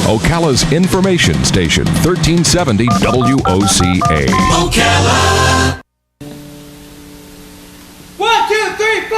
Ocala's information station, 1370 WOCA. Ocala! 1, 2, 3, 4!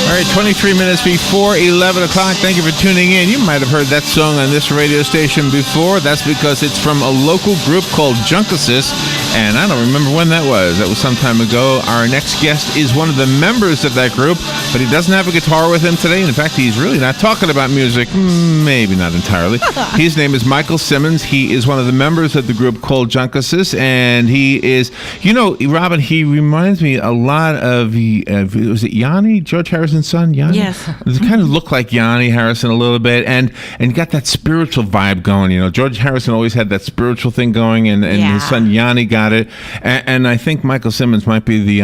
All right, 23 minutes before 11 o'clock. Thank you for tuning in. You might have heard that song on this radio station before. That's because it's from a local group called Junkasis, and I don't remember when that was. That was some time ago. Our next guest is one of the members of that group, but he doesn't have a guitar with him today. In fact, he's really not talking about music. Maybe not entirely. His name is Michael Simmons. He is one of the members of the group called Junkasis, and he is, you know, Robin, he reminds me a lot of, was it Yanni, George Harrison's son, Yanni? Yes. It kind of looked like Yanni Harrison a little bit, and got that spiritual vibe going. You know, George Harrison always had that spiritual thing going, and his son Yanni got it. And I think Michael Simmons might be the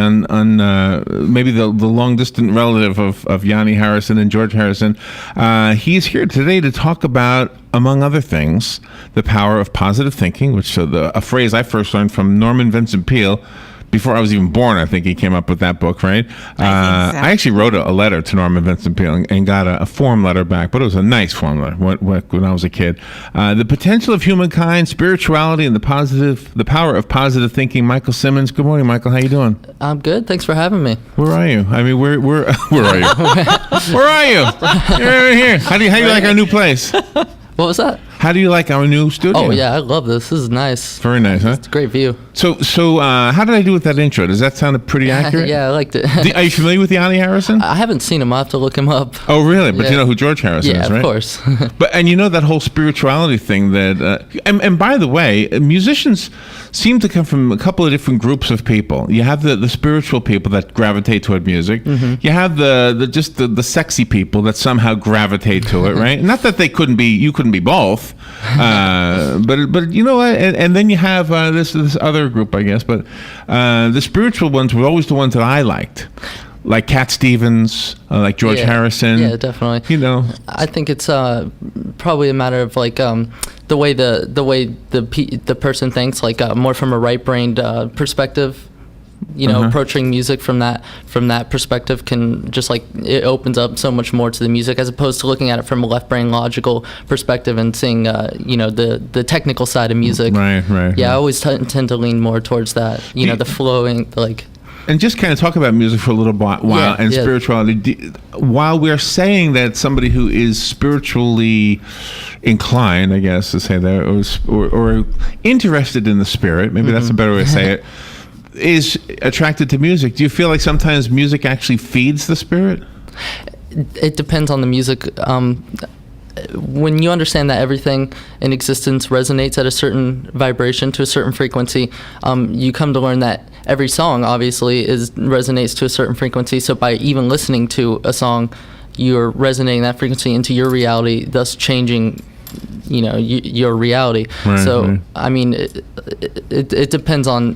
maybe the long distant relative of Yanni Harrison and George Harrison. He's here today to talk about, among other things, the power of positive thinking, which a phrase I first learned from Norman Vincent Peale. Before I was even born, I think he came up with that book, right? I actually wrote a letter to Norman Vincent Peale and got a form letter back, but it was a nice form letter when I was a kid. The potential of humankind, spirituality, and the power of positive thinking. Michael Simmons. Good morning, Michael. How you doing? I'm good. Thanks for having me. Where are you? I mean, where are you? Where are you? You're over here. How do you like our new place? What was that? How do you like our new studio? Oh, yeah, I love this. This is nice. Very nice, huh? It's a great view. So, how did I do with that intro? Does that sound pretty accurate? Yeah, I liked it. Are you familiar with Yanni Harrison? I haven't seen him. I'll have to look him up. Oh, really? But you know who George Harrison is, right? Yeah, of course. And you know that whole spirituality thing that... and by the way, musicians seem to come from a couple of different groups of people. You have the spiritual people that gravitate toward music. Mm-hmm. You have the sexy people that somehow gravitate to it, right? Not that you couldn't be both. But you know what? And then you have this other group, I guess. But the spiritual ones were always the ones that I liked, like Cat Stevens, like George Harrison. Yeah, definitely. You know, I think it's probably a matter of like the way the person thinks, like more from a right-brained perspective. You know, approaching music from that perspective can just like, it opens up so much more to the music as opposed to looking at it from a left brain logical perspective and seeing the technical side of music. Right. Yeah, I always tend to lean more towards that. You know, the flowing, like. And just kind of talk about music for a little while and spirituality. While we're saying that somebody who is spiritually inclined, I guess to say that, or interested in the spirit, maybe that's a better way to say it, is attracted to music, do you feel like sometimes music actually feeds the spirit? It depends on the music. When you understand that everything in existence resonates at a certain vibration to a certain frequency, you come to learn that every song obviously resonates to a certain frequency. So by even listening to a song, you're resonating that frequency into your reality, thus changing your reality. Right. I mean, it depends on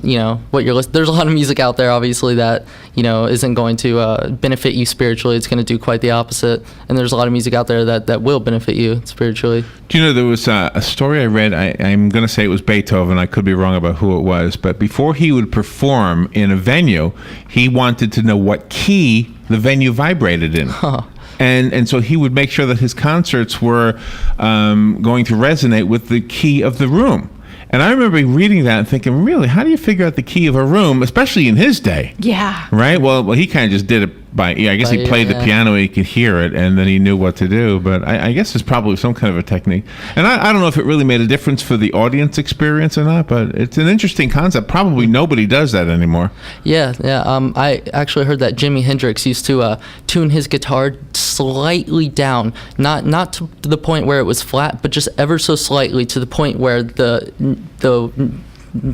what you're listening. There's a lot of music out there obviously that isn't going to benefit you spiritually. It's going to do quite the opposite. And there's a lot of music out there that will benefit you spiritually. Do you know, there was a story I read, I'm going to say it was Beethoven, I could be wrong about who it was, but before he would perform in a venue, he wanted to know what key the venue vibrated in. And so he would make sure that his concerts were going to resonate with the key of the room. And I remember reading that and thinking, really, how do you figure out the key of a room, especially in his day? Yeah. Right? Well, he kind of just did it I guess he played the piano, he could hear it, and then he knew what to do. But I guess there's probably some kind of a technique. And I don't know if it really made a difference for the audience experience or not, but it's an interesting concept. Probably nobody does that anymore. Yeah. I actually heard that Jimi Hendrix used to tune his guitar slightly down, not to the point where it was flat, but just ever so slightly to the point where the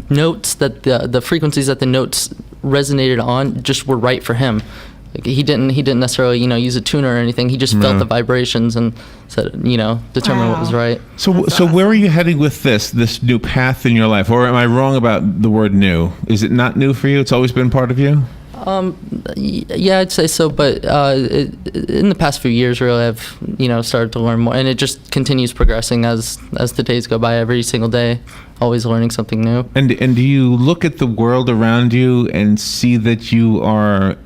notes that the frequencies that the notes resonated on just were right for him. Like he didn't necessarily, use a tuner or anything. He just felt the vibrations and said, determined what was right. So where are you heading with this new path in your life? Or am I wrong about the word new? Is it not new for you? It's always been part of you? Yeah, I'd say so. But in the past few years, really, I've started to learn more, and it just continues progressing as the days go by. Every single day, always learning something new. And do you look at the world around you and see that you are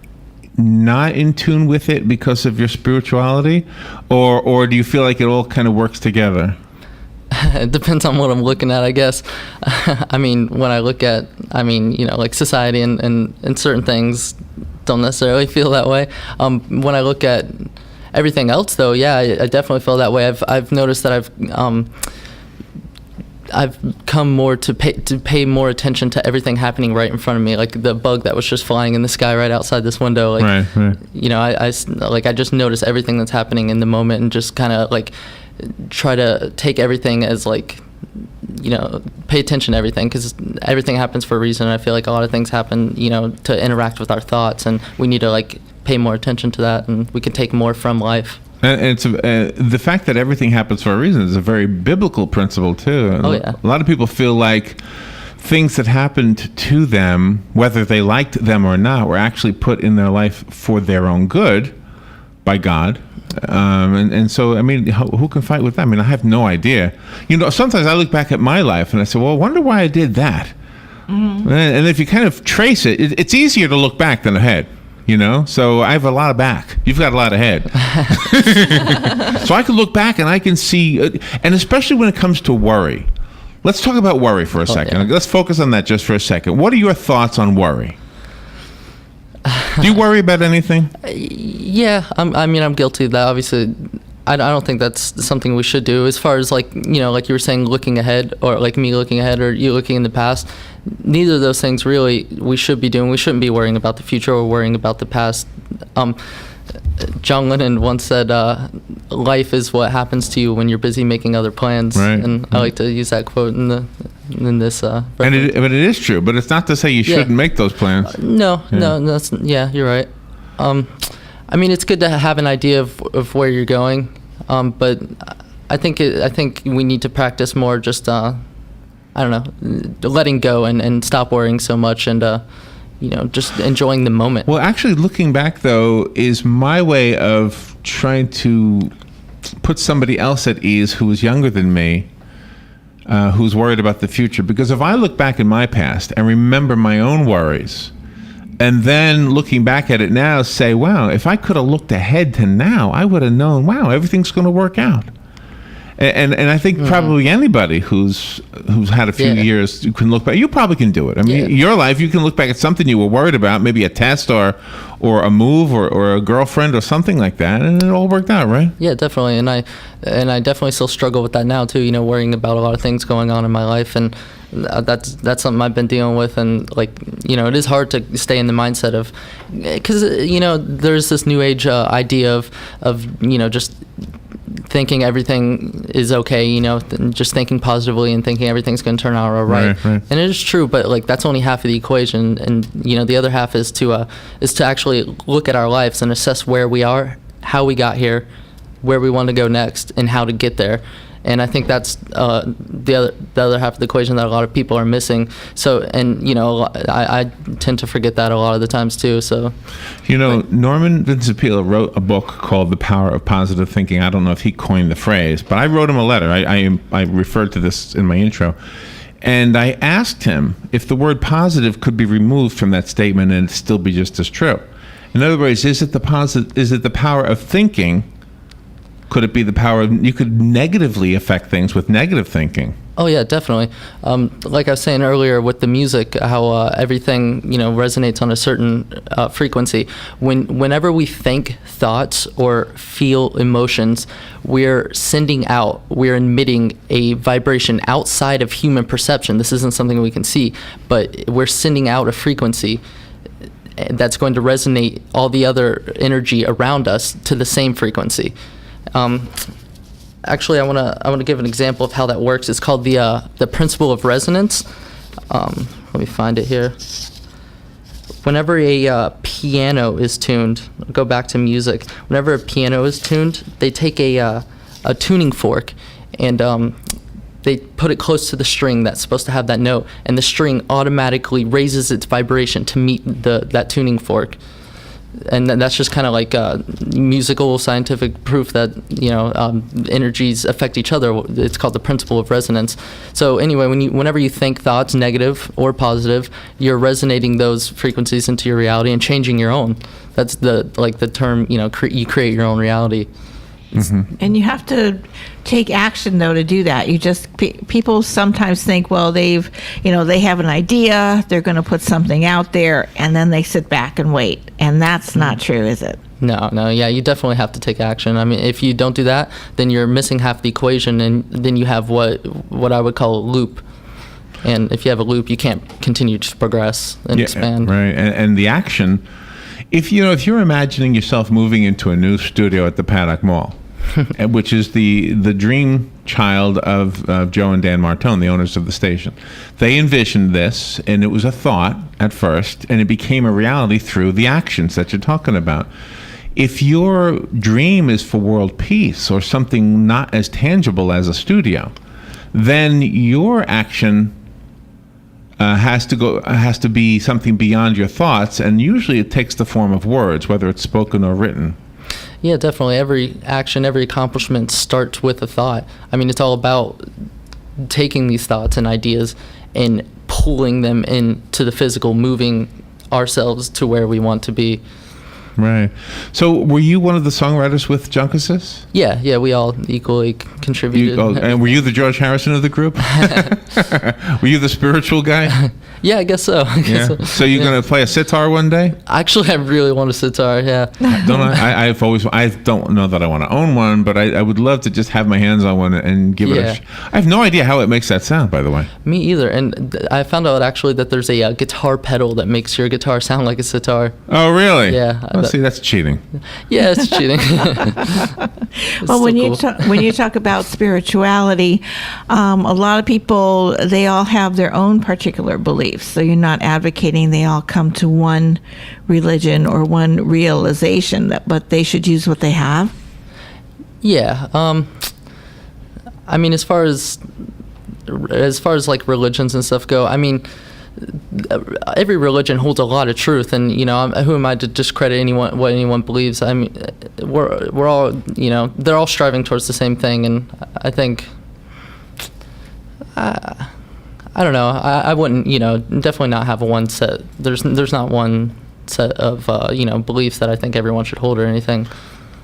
not in tune with it because of your spirituality, or do you feel like it all kind of works together? It depends on what I'm looking at, I guess. I mean, when I look at, like society and certain things, don't necessarily feel that way. When I look at everything else, though, yeah, I definitely feel that way. I've noticed that I've come more to pay more attention to everything happening right in front of me, like the bug that was just flying in the sky right outside this window. Like, right. I just notice everything that's happening in the moment and just kind of like try to take everything as like, pay attention to everything, because everything happens for a reason. I feel like a lot of things happen, to interact with our thoughts, and we need to like pay more attention to that, and we can take more from life. And it's the fact that everything happens for a reason is a very biblical principle too. Oh, yeah. A lot of people feel like things that happened to them, whether they liked them or not, were actually put in their life for their own good by God. And so, I mean, who can fight with that? I mean, I have no idea. Sometimes I look back at my life and I say, well, I wonder why I did that. Mm-hmm. And if you kind of trace it, it's easier to look back than ahead. So I have a lot of back. You've got a lot of head. So I can look back and I can see, and especially when it comes to worry. Let's talk about worry for a second. Yeah. Let's focus on that just for a second. What are your thoughts on worry? Do you worry about anything? Yeah, I'm guilty of that. Obviously, I don't think that's something we should do. As far as like you were saying, looking ahead, or like me looking ahead, or you looking in the past, neither of those things really we should be doing. We shouldn't be worrying about the future or worrying about the past. John Lennon once said, "Life is what happens to you when you're busy making other plans." Right. And I like to use that quote in this. But it is true. But it's not to say you shouldn't make those plans. No, you're right. It's good to have an idea of where you're going, but I think we need to practice more. Just letting go and stop worrying so much, and just enjoying the moment. Well, actually, looking back though is my way of trying to put somebody else at ease who was younger than me, who's worried about the future. Because if I look back in my past and remember my own worries, and then looking back at it now, say, wow, if I could have looked ahead to now, I would have known, wow, everything's going to work out. And I think probably anybody who's had a few years can look back. You probably can do it. I mean, your life, you can look back at something you were worried about, maybe a test or a move or a girlfriend or something like that, and it all worked out, right? Yeah, definitely. And I definitely still struggle with that now too. Worrying about a lot of things going on in my life, and that's something I've been dealing with. And it is hard to stay in the mindset of, because there's this new age idea of just thinking everything is okay, just thinking positively and thinking everything's going to turn out all right. Right. And it is true, but that's only half of the equation. And the other half is to actually look at our lives and assess where we are, how we got here, where we want to go next, and how to get there. And I think that's the other half of the equation that a lot of people are missing. So, and I tend to forget that a lot of the times too. So, Norman Vincent Peale wrote a book called The Power of Positive Thinking. I don't know if he coined the phrase, but I wrote him a letter. I referred to this in my intro, and I asked him if the word positive could be removed from that statement and it'd still be just as true. In other words, is it the power of thinking? Could it be the power of, you could negatively affect things with negative thinking? Oh yeah, definitely. Like I was saying earlier with the music, how everything resonates on a certain frequency. Whenever we think thoughts or feel emotions, we're emitting a vibration outside of human perception. This isn't something we can see, but we're sending out a frequency that's going to resonate all the other energy around us to the same frequency. Actually, I want to give an example of how that works. It's called the principle of resonance. Let me find it here. whenever a piano is tuned, go back to music. Whenever a piano is tuned, they take a tuning fork and they put it close to the string that's supposed to have that note, and the string automatically raises its vibration to meet that tuning fork. And that's just kind of like musical scientific proof that energies affect each other. It's called the principle of resonance. So anyway, whenever you think thoughts, negative or positive, you're resonating those frequencies into your reality and changing your own. That's the term. You create your own reality. Mm-hmm. And you have to take action though to do that. People sometimes think, well, they have an idea, they're going to put something out there, and then they sit back and wait. And that's not true, is it? No, yeah, you definitely have to take action. I mean, if you don't do that, then you're missing half the equation, and then you have what I would call a loop. And if you have a loop, you can't continue to progress and expand. Right, and the action. If you're imagining yourself moving into a new studio at the Paddock Mall, which is the dream child of Joe and Dan Martone, the owners of the station. They envisioned this, and it was a thought at first, and it became a reality through the actions that you're talking about. If your dream is for world peace or something not as tangible as a studio, then your action has to be something beyond your thoughts, and usually it takes the form of words, whether it's spoken or written. Yeah, definitely. Every action, every accomplishment starts with a thought. I mean, it's all about taking these thoughts and ideas and pulling them into the physical, moving ourselves to where we want to be. Right. So were you one of the songwriters with Junkasis? Yeah, we all equally contributed. And were you the George Harrison of the group? Were you the spiritual guy? Yeah, I guess so. So you're going to play a sitar one day? Actually, I really want a sitar, yeah. I don't know that I want to own one, but I would love to just have my hands on one and give it a I have no idea how it makes that sound, by the way. Me either. And I found out actually that there's a guitar pedal that makes your guitar sound like a sitar. Oh, really? Yeah. Oh, see, that's cheating. Yeah, it's cheating. Well, when you talk about spirituality, a lot of people, they all have their own particular beliefs. So you're not advocating they all come to one religion or one realization, but they should use what they have? Yeah. I mean, as far as like religions and stuff go, I mean, every religion holds a lot of truth, and who am I to discredit what anyone believes? I mean, we're all they're all striving towards the same thing, and I think I don't know. I wouldn't definitely not have a one set. There's not one set of beliefs that I think everyone should hold or anything.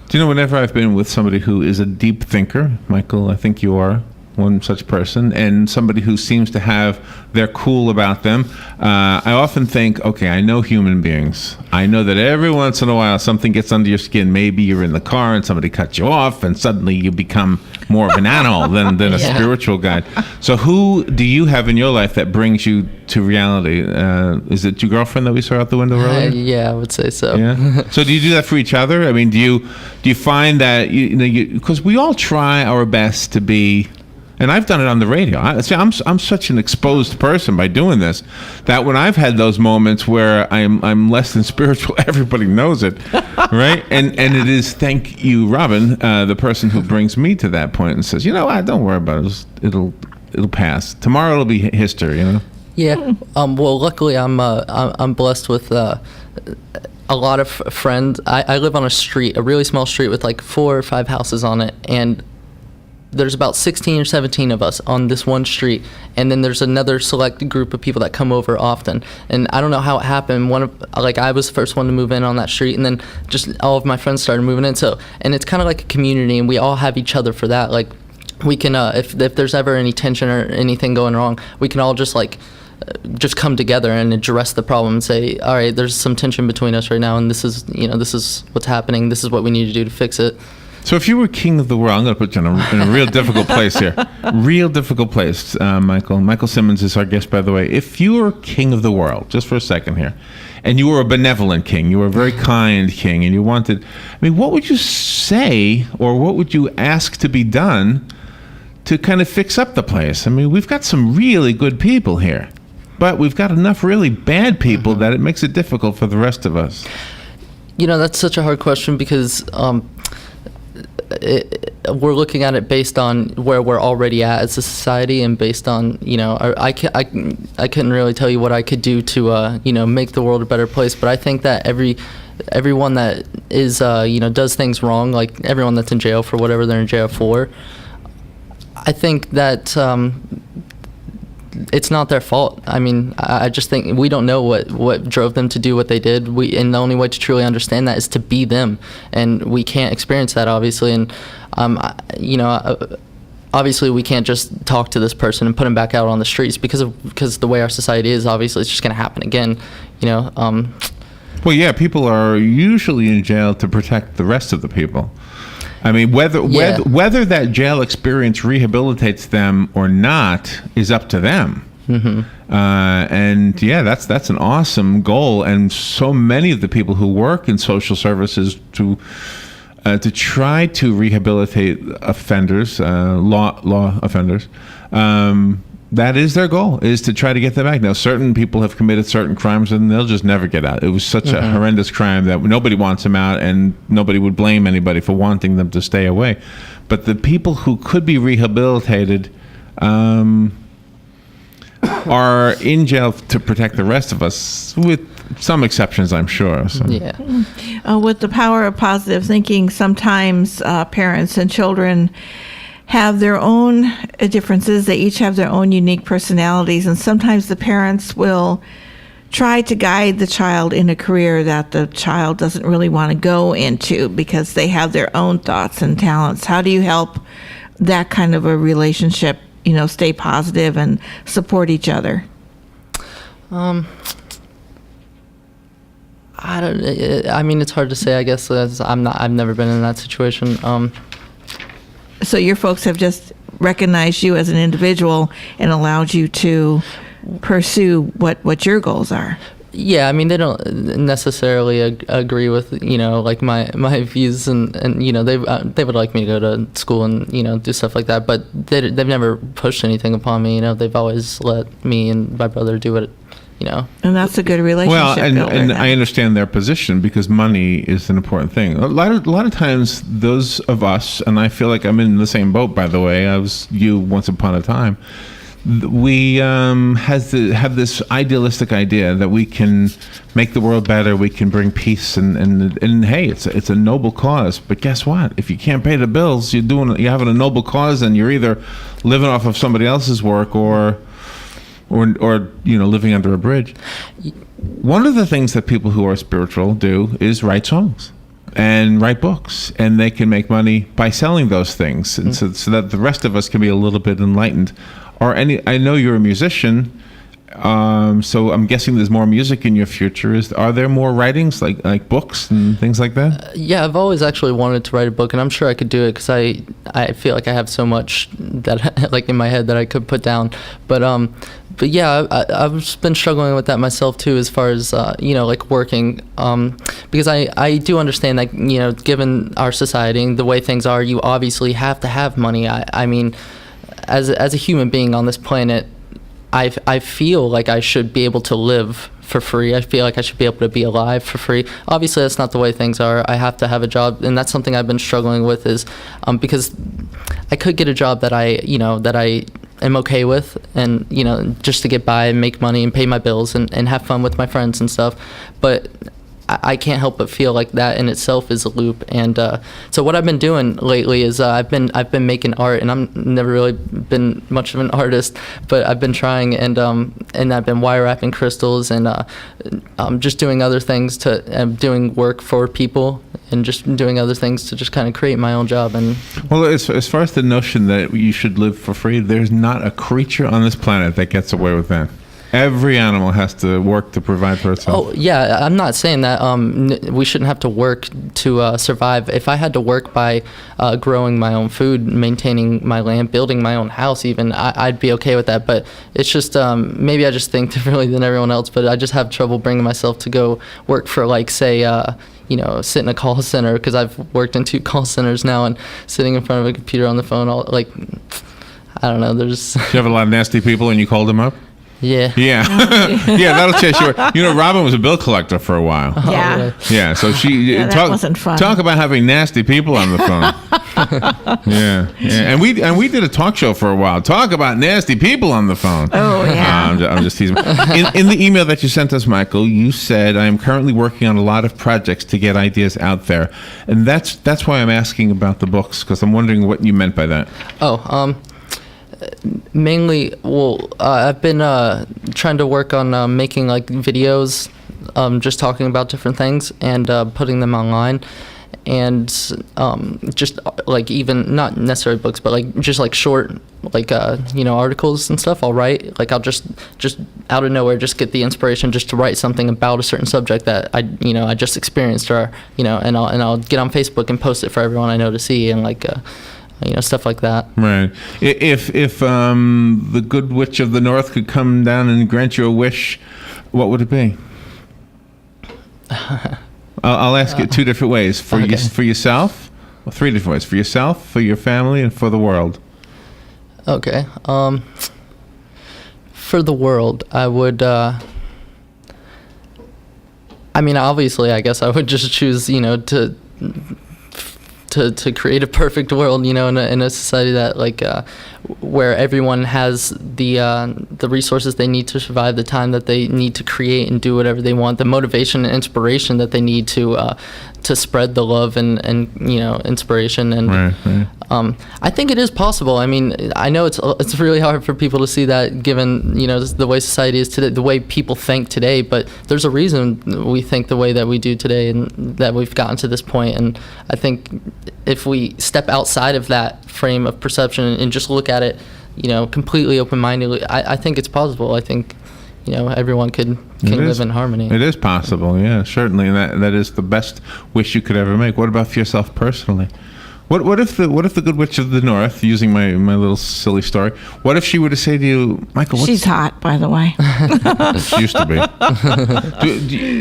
Do you know, whenever I've been with somebody who is a deep thinker, Michael, I think you are one such person, and somebody who seems to have their cool about them, I often think, okay, I know human beings. I know that every once in a while something gets under your skin. Maybe you're in the car and somebody cuts you off, and suddenly you become more of an animal than a spiritual guide. So who do you have in your life that brings you to reality? Is it your girlfriend that we saw out the window earlier? Yeah, I would say so. Yeah. So do you do that for each other? I mean, do you find that because we all try our best to be. And I've done it on the radio. I'm such an exposed person by doing this that when I've had those moments where I'm less than spiritual, everybody knows it, right? And it is, thank you, Robin, the person who brings me to that point and says, don't worry about it. It'll pass. Tomorrow it'll be history, Yeah. Well, luckily I'm blessed with a lot of friends. I live on a really small street with like 4 or 5 houses on it, and there's about 16 or 17 of us on this one street, and then there's another select group of people that come over often. And I don't know how it happened. I was the first one to move in on that street, and then just all of my friends started moving in. And it's kind of like a community, and we all have each other for that. Like, we can, if there's ever any tension or anything going wrong, we can all just come together and address the problem and say, all right, there's some tension between us right now, and this is what's happening. This is what we need to do to fix it. So if you were king of the world, I'm going to put you in a real difficult place here. Real difficult place, Michael. Michael Simmons is our guest, by the way. If you were king of the world, just for a second here, and you were a benevolent king, you were a very kind king, and you wanted, what would you say, or what would you ask to be done to kind of fix up the place? We've got some really good people here. but we've got enough really bad people that it makes it difficult for the rest of us. That's such a hard question because we're looking at it based on where we're already at as a society, and based on I couldn't really tell you what I could do to make the world a better place. But I think that everyone that is does things wrong, like everyone that's in jail for whatever they're in jail for, I think that it's not their fault. I mean, I just think we don't know what drove them to do what they did. And the only way to truly understand that is to be them, and we can't experience that, obviously. And obviously we can't just talk to this person and put him back out on the streets because the way our society is. Obviously, it's just going to happen again. Well, yeah, people are usually in jail to protect the rest of the people. I mean, whether that jail experience rehabilitates them or not is up to them. Mm-hmm. And yeah, that's an awesome goal. And so many of the people who work in social services to try to rehabilitate offenders, law offenders. That is their goal, is to try to get them back. Now, certain people have committed certain crimes and they'll just never get out. It was such a horrendous crime that nobody wants them out, and nobody would blame anybody for wanting them to stay away. But the people who could be rehabilitated are in jail to protect the rest of us, with some exceptions, I'm sure. So. Yeah. With the power of positive thinking, sometimes parents and children have their own differences. They each have their own unique personalities, and sometimes the parents will try to guide the child in a career that the child doesn't really want to go into because they have their own thoughts and talents. How do you help that kind of a relationship, stay positive and support each other? I mean, it's hard to say, I guess. I've never been in that situation. So your folks have just recognized you as an individual and allowed you to pursue what your goals are. Yeah, I mean, they don't necessarily agree with like my views, and they would like me to go to school and do stuff like that, but they've never pushed anything upon me. They've always let me and my brother do it. And that's a good relationship. Well, and I understand their position, because money is an important thing. A lot of times, those of us, and I feel like I'm in the same boat, by the way, I was you once upon a time, we have this idealistic idea that we can make the world better, we can bring peace, and hey, it's a noble cause. But guess what? If you can't pay the bills, you're having a noble cause, and you're either living off of somebody else's work or living under a bridge. One of the things that people who are spiritual do is write songs and write books, and they can make money by selling those things, and so that the rest of us can be a little bit enlightened. I know you're a musician, so I'm guessing there's more music in your future. Are there more writings, like books and things like that? Yeah, I've always actually wanted to write a book, and I'm sure I could do it because I feel like I have so much that like in my head that I could put down. But yeah, I've been struggling with that myself too, as far as like working, because I do understand that given our society and the way things are, you obviously have to have money. I mean, as a human being on this planet, I feel like I should be able to live for free. I feel like I should be able to be alive for free. Obviously, that's not the way things are. I have to have a job, and that's something I've been struggling with, is because I could get a job that I am okay with, and just to get by and make money and pay my bills and have fun with my friends and stuff, but I can't help but feel like that in itself is a loop. And so what I've been doing lately is I've been making art, and I'm never really been much of an artist, but I've been trying, and I've been wire wrapping crystals, and just doing other things doing work for people, and just doing other things to just kind of create my own job. And well, as far as the notion that you should live for free, there's not a creature on this planet that gets away with that. Every animal has to work to provide for itself. Oh, yeah, I'm not saying that we shouldn't have to work to survive. If I had to work by growing my own food, maintaining my land, building my own house even, I'd be okay with that. But it's just, maybe I just think differently than everyone else, but I just have trouble bringing myself to go work for, like, say, sit in a call center, because I've worked in 2 call centers now, and sitting in front of a computer on the phone, I don't know, there's... Do you have a lot of nasty people and you called them up? Yeah. Yeah. Yeah, that'll chase you. You know, Robin was a bill collector for a while. Yeah. really? Yeah, so she that wasn't fun. Talk about having nasty people on the phone. Yeah. And we did a talk show for a while. Talk about nasty people on the phone. Oh, yeah. I'm just teasing. In the email that you sent us, Michael, you said, I am currently working on a lot of projects to get ideas out there. And that's why I'm asking about the books, because I'm wondering what you meant by that. Mainly, I've been trying to work on making like videos, just talking about different things and putting them online, and just like even not necessarily books, but like just like short like articles and stuff. I'll write, like I'll just out of nowhere just get the inspiration just to write something about a certain subject that I just experienced, or and I'll get on Facebook and post it for everyone I know to see, and like stuff like that. Right. If the good witch of the north could come down and grant you a wish, what would it be? I'll ask it two different ways. For yourself, well, three different ways. For yourself, for your family, and for the world. Okay. For the world, I would. Obviously, I guess I would just choose, to create a perfect world, in a society that where everyone has the resources they need to survive, the time that they need to create and do whatever they want, the motivation and inspiration that they need to spread the love and inspiration. And right. I think it is possible. I mean, I know it's really hard for people to see that, given the way society is today, the way people think today. But there's a reason we think the way that we do today, and that we've gotten to this point. And I think if we step outside of that frame of perception and just look at it, completely open-mindedly, I think it's possible. I think everyone can live in harmony. It is possible, yeah, certainly, and that is the best wish you could ever make. What about for yourself personally? What if the good witch of the north, using my little silly story, what if she were to say to you, Michael, she's hot, by the way. She used to be.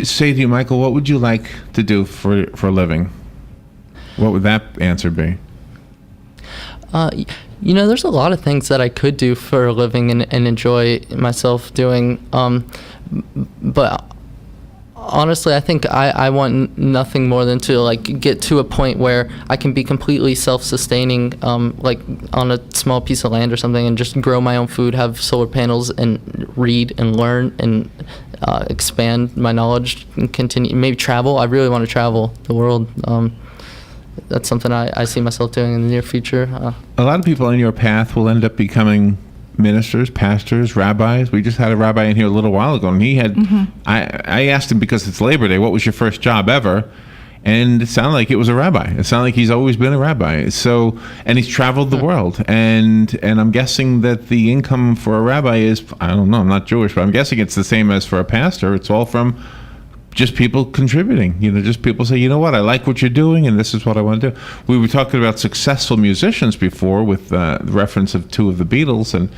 Say to you, Michael, what would you like to do for a living? What would that answer be? There's a lot of things that I could do for a living and enjoy myself doing. But honestly, I think I want nothing more than to get to a point where I can be completely self-sustaining, like on a small piece of land or something, and just grow my own food, have solar panels, and read and learn and expand my knowledge and continue, maybe travel. I really want to travel the world. That's something I see myself doing in the near future. A lot of people on your path will end up becoming ministers, pastors, rabbis. We just had a rabbi in here a little while ago, and he had. I asked him, because it's Labor Day, what was your first job ever? And it sounded like it was a rabbi. It sounded like he's always been a rabbi. So, and he's traveled the world, and I'm guessing that the income for a rabbi is, I don't know, I'm not Jewish, but I'm guessing it's the same as for a pastor. It's all from just people contributing, just people say, you know what, I like what you're doing, and this is what I want to do. We were talking about successful musicians before with the reference of two of the Beatles, and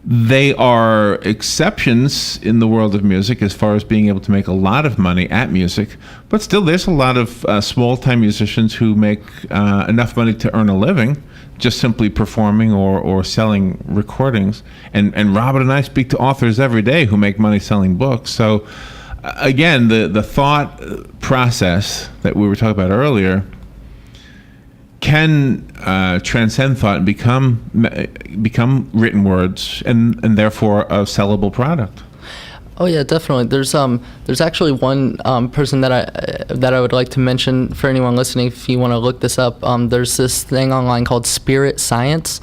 they are exceptions in the world of music as far as being able to make a lot of money at music. But still, there's a lot of small-time musicians who make enough money to earn a living just simply performing or selling recordings. And Robert and I speak to authors every day who make money selling books. So again, the thought process that we were talking about earlier can transcend thought and become written words and therefore a sellable product. Oh yeah, definitely. There's actually one person that I would like to mention for anyone listening. If you want to look this up, there's this thing online called Spirit Science.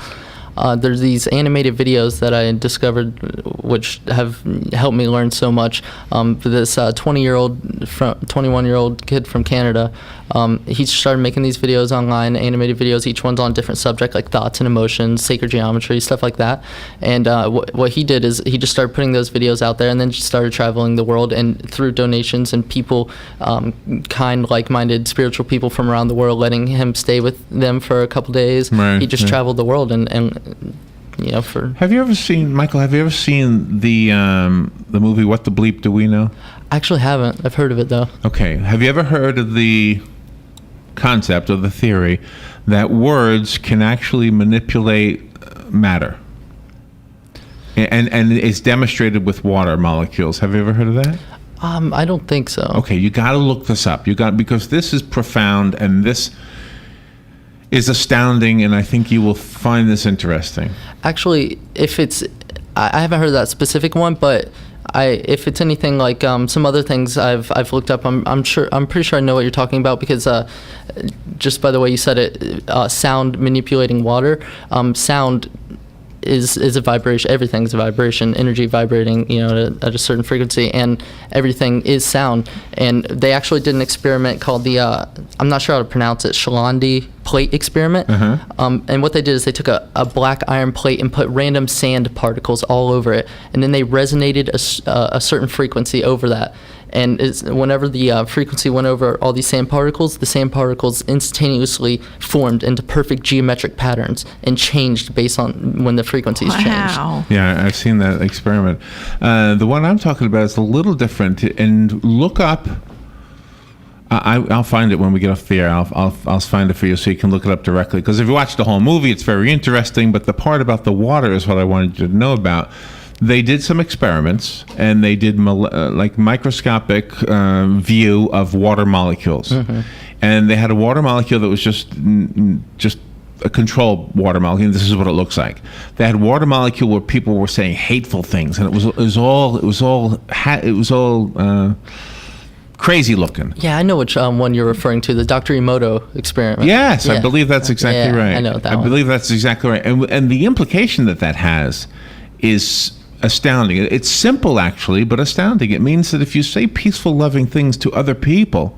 There's these animated videos that I discovered, which have helped me learn so much. This 21-year-old kid from Canada, he started making these videos online, animated videos. Each one's on a different subject, like thoughts and emotions, sacred geometry, stuff like that. And what he did is he just started putting those videos out there, and then just started traveling the world. And through donations and people, kind, like-minded, spiritual people from around the world, letting him stay with them for a couple days, he just traveled the world and for. Have you ever seen, Michael? Have you ever seen the movie What the Bleep Do We Know? I actually haven't. I've heard of it though. Okay. Have you ever heard of the concept or the theory that words can actually manipulate matter? and it's demonstrated with water molecules. Have you ever heard of that? I don't think so. Okay, you got to look this up. Because this is profound and this is astounding, and I think you will find this interesting. Actually, I haven't heard that specific one, but if it's anything like some other things I've looked up, I'm pretty sure I know what you're talking about, because just by the way you said it, sound manipulating water, sound is a vibration. Everything's a vibration, energy vibrating, at a certain frequency, and everything is sound. And they actually did an experiment called the I'm not sure how to pronounce it, Shalandi plate experiment. And what they did is they took a black iron plate and put random sand particles all over it, and then they resonated a certain frequency over that. And whenever the frequency went over all these sand particles, the sand particles instantaneously formed into perfect geometric patterns and changed based on when the frequencies changed. Yeah, I've seen that experiment. The one I'm talking about is a little different. And look up. I'll find it when we get off the air. I'll find it for you so you can look it up directly. Because if you watch the whole movie, it's very interesting. But the part about the water is what I wanted you to know about. They did some experiments, and they did microscopic view of water molecules. And they had a water molecule that was just a control water molecule. This is what it looks like. They had water molecule where people were saying hateful things, and it was all crazy looking. Yeah, I know which one you're referring to, the Dr. Emoto experiment. Yes, yeah. I believe that's exactly right. I know that I believe that's exactly right. And the implication that has is astounding. It's simple, actually, but astounding. It means that if you say peaceful, loving things to other people,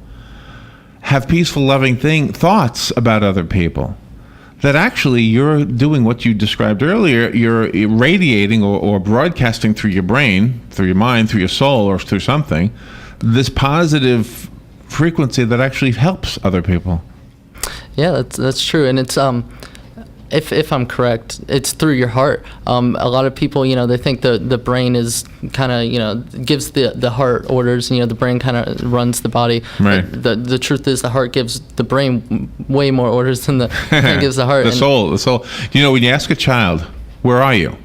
have peaceful, loving thoughts about other people, that actually you're doing what you described earlier. You're radiating or broadcasting through your brain, through your mind, through your soul, or through something, this positive frequency that actually helps other people. Yeah, that's true. And it's if I'm correct, it's through your heart. A lot of people, they think the brain is kind of, gives the heart orders. The brain kind of runs the body. Right. The truth is the heart gives the brain way more orders than the brain gives the heart. The soul. When you ask a child, "Where are you?"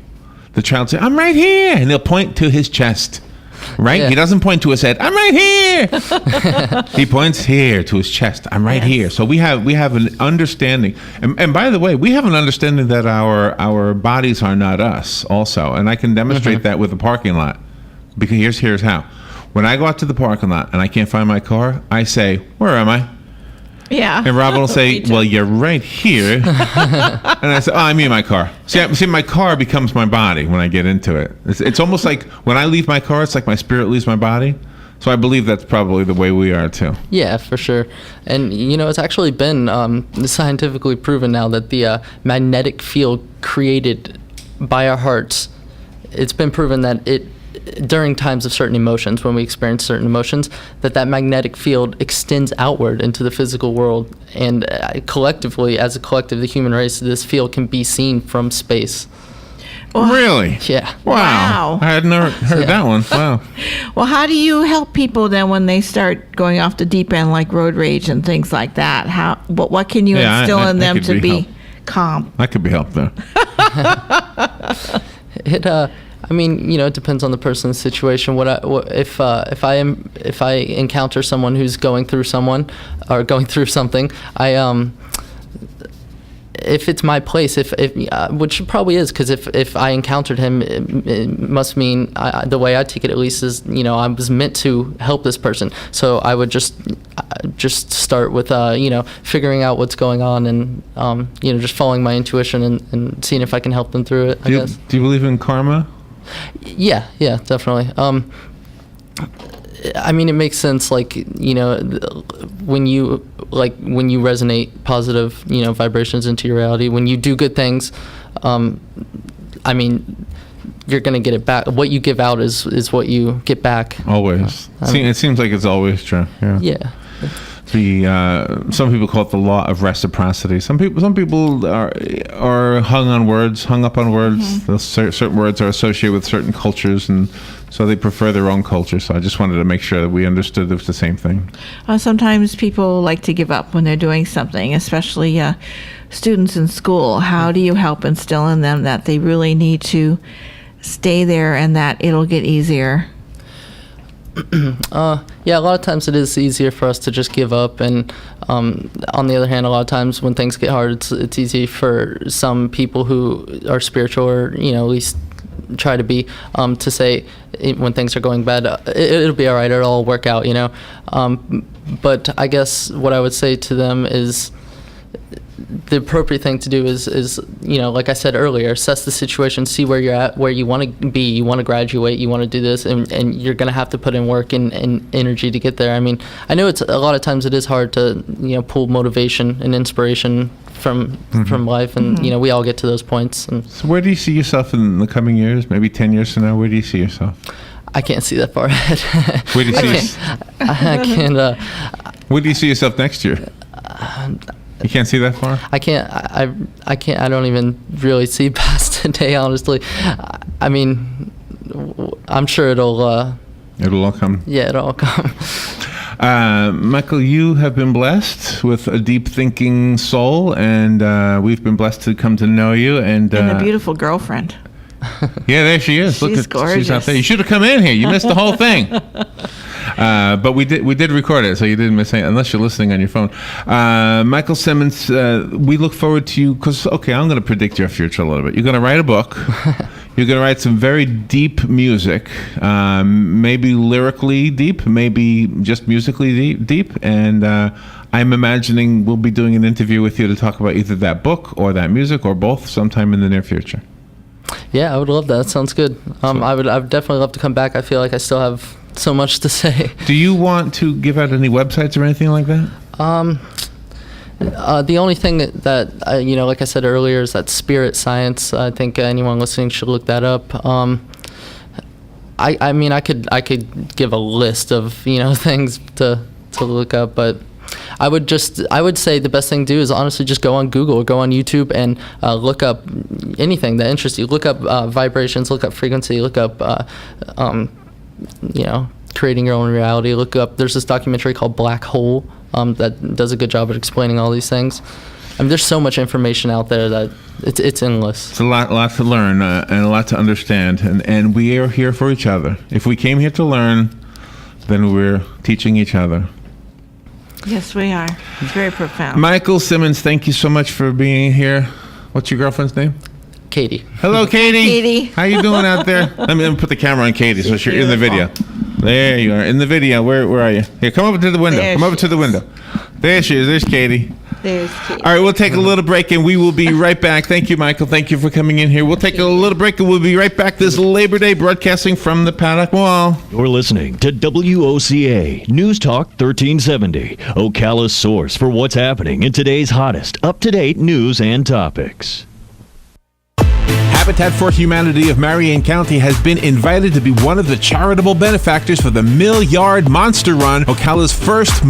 the child say, "I'm right here," and they'll point to his chest. Right? Yeah. He doesn't point to his head. "I'm right here." He points here to his chest. "I'm right here." So we have an understanding. And by the way, we have an understanding that our bodies are not us also. And I can demonstrate that with the parking lot. Because here's how. When I go out to the parking lot and I can't find my car, I say, "Where am I?" Yeah. And Robin will say, "Well, you're right here." And I say, "Oh, I mean my car." See, my car becomes my body when I get into it. It's almost like when I leave my car, it's like my spirit leaves my body. So I believe that's probably the way we are too. Yeah, for sure. And it's actually been scientifically proven now that the magnetic field created by our hearts, it's been proven that during times of certain emotions, when we experience certain emotions, that magnetic field extends outward into the physical world. And collectively, as a collective, the human race, this field can be seen from space. Really? Yeah. Wow. I had never heard that one. Wow. Well, how do you help people then when they start going off the deep end, like road rage and things like that? What can you instill in them to be calm? I could be helped there. It depends on the person's situation. If I encounter someone who's going through something, if it's my place, which it probably is, because if I encountered him, it must mean, the way I take it at least is, I was meant to help this person. So I would just start with, figuring out what's going on and, just following my intuition and seeing if I can help them through it, I guess. Do you believe in karma? Yeah, definitely. It makes sense, when you resonate positive, vibrations into your reality, when you do good things, you're going to get it back. What you give out is what you get back. Always. It seems like it's always true. Yeah. Some people call it the law of reciprocity. Some people are hung up on words. Mm-hmm. Certain words are associated with certain cultures, and so they prefer their own culture. So I just wanted to make sure that we understood it was the same thing. Sometimes people like to give up when they're doing something, especially students in school. How do you help instill in them that they really need to stay there and that it'll get easier? Yeah, a lot of times it is easier for us to just give up, and on the other hand, a lot of times when things get hard, it's easy for some people who are spiritual, or at least try to be, to say when things are going bad, it'll be all right, it'll all work out, but I guess what I would say to them is the appropriate thing to do is like I said earlier, assess the situation, see where you're at, where you want to be. You want to graduate, you want to do this, and you're going to have to put in work and energy to get there. I mean, I know it's a lot of times it is hard to pull motivation and inspiration from life, and we all get to those points. And so where do you see yourself in the coming years, maybe 10 years from now? Where do you see yourself? I can't see that far ahead. Where do you see I can't. Where do you see yourself next year? You can't see that far? I can't. I can't. I don't even really see past today, honestly. I mean, I'm sure it'll all come. Yeah, it'll all come. Michael, you have been blessed with a deep thinking soul, and we've been blessed to come to know you. And a beautiful girlfriend. Yeah, there she is. She's gorgeous. She's out there. You should have come in here. You missed the whole thing. But we did record it, so you didn't miss anything, unless you're listening on your phone. Michael Simmons, we look forward to you, because, okay, I'm going to predict your future a little bit. You're going to write a book. You're going to write some very deep music, maybe lyrically deep, maybe just musically deep. And I'm imagining we'll be doing an interview with you to talk about either that book or that music or both sometime in the near future. Yeah, I would love that. That sounds good. I would definitely love to come back. I feel like I still have so much to say. Do you want to give out any websites or anything like that? The only thing that like I said earlier, is that Spirit Science. I think anyone listening should look that up. I mean, I could give a list of things to look up, but I would say the best thing to do is honestly just go on Google or go on YouTube and look up anything that interests you. Look up vibrations, look up frequency, look up creating your own reality. Look up, there's this documentary called Black Hole that does a good job at explaining all these things. I mean, there's so much information out there that it's endless. It's a lot to learn and a lot to understand, and we are here for each other. If we came here to learn, then we're teaching each other. Yes, we are. It's very profound. Michael Simmons, thank you so much for being here. What's your girlfriend's name? Katie. Hello, Katie. Katie. How you doing out there? Let me put the camera on Katie so she's in the video. There you are, in the video. Where are you? Here, come over to the window. Come over to the window. There she is. There's Katie. There's Katie. All right, we'll take a little break, and we will be right back. Thank you, Michael. Thank you for coming in here. We'll take a little break, and we'll be right back this Labor Day, broadcasting from the Paddock Wall. You're listening to WOCA News Talk 1370, Ocala's source for what's happening in today's hottest, up-to-date news and topics. Habitat for Humanity of Marion County has been invited to be one of the charitable benefactors for the Mill Yard Monster Run, Ocala's first